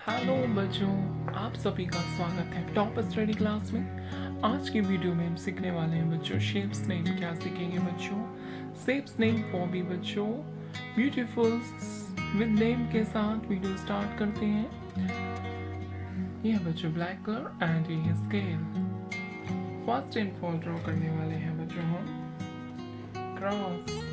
Hello बच्चों, आप सभी का स्वागत है टॉप स्टडी क्लास में। आज की वीडियो में हम सीखने वाले हैं बच्चों शेप्स नेम। क्या सीखेंगे बच्चों? शेप्स नेम फॉर भी बच्चों ब्यूटीफुल विद नेम के साथ वीडियो स्टार्ट करते हैं। ये है बच्चों ब्लैक कलर एंड ये है scale. First and fall draw करने वाले हैं बच्चों हम क्रॉस।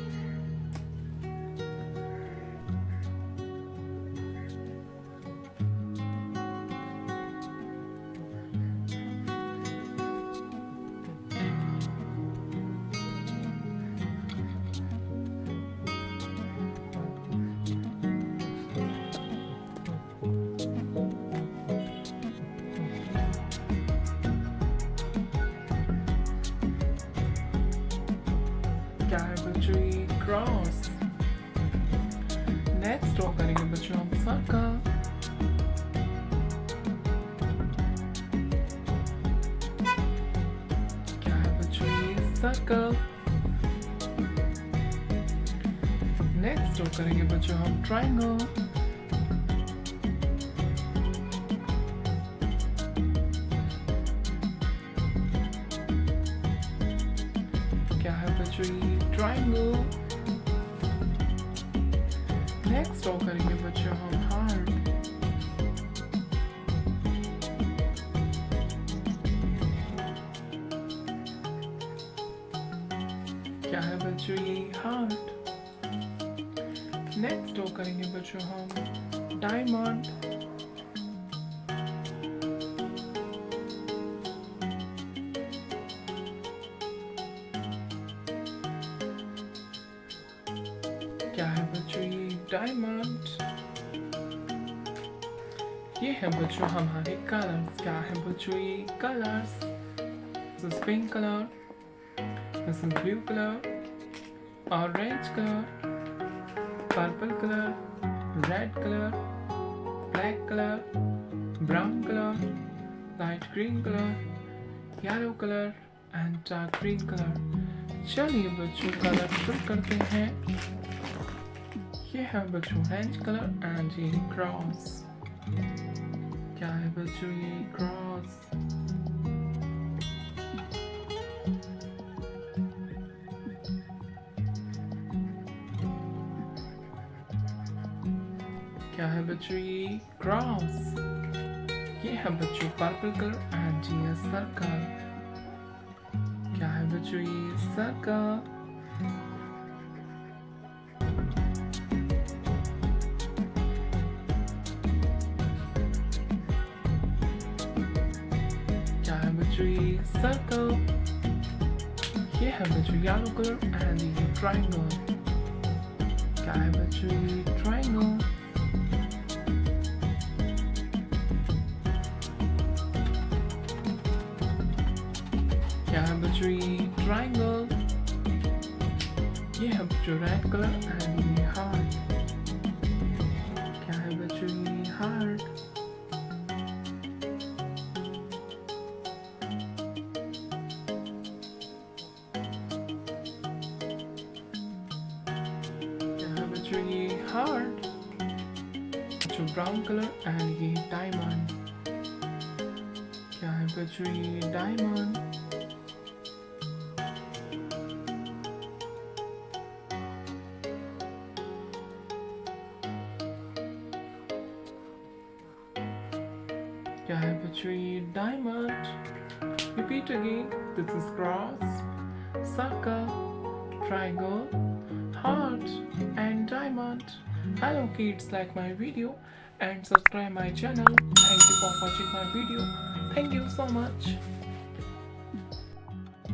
क्या है बच्चों? ये क्रॉस। नेक्स्ट ड्रॉ करेंगे बच्चों हम सर्कल। क्या है बच्चों? ये सर्कल। नेक्स्ट ड्रॉ करेंगे बच्चों हम ट्रायंगल। क्या है बच्चों? ये ट्रायंगल। नेक्स्ट ड्रॉ करेंगे बच्चों हम हार्ट। क्या है बच्चों? ये हार्ट। नेक्स्ट ड्रॉ करेंगे बच्चों हम डायमंड। क्या है बच्चों? ये डायमंड। ये है बच्चों हमारे कलर्स। क्या है बच्चों? ये colours. This is pink colour, this is blue colour, orange colour, purple colour, red colour, black colour, brown colour, light green colour, yellow colour and dark green colour. चलिए बच्चों कलर फिल करते हैं। ये है बच्चों ऑरेंज कलर एंड ये cross. क्या है बच्चों? ये क्रॉस। क्या है बच्चों? ये क्रॉस। ये है बच्चों पर्पल कलर एंड ये सर्कल। क्या है बच्चों? ये सर्कल। क्या है बच्चों? ये सर्कल। ये है बच्चों येलो कलर एंड ये ट्रायंगल। क्या है बच्चों? ये ट्रायंगल। क्या है बच्चों? ये ट्रायंगल। ये है बच्चों रेड कलर एंड ये हार्ट। क्या है बच्चों? ये हार्ट। ये हार्ट। जो ब्राउन कलर एंड ये डायमंड। क्या है बच्चों? ये डायमंड। क्या है बच्चों? ये diamond. Repeat again. This is cross, circle, triangle, heart and diamond. Hello kids, like my video and subscribe my channel. Thank you for watching my video. Thank you so much.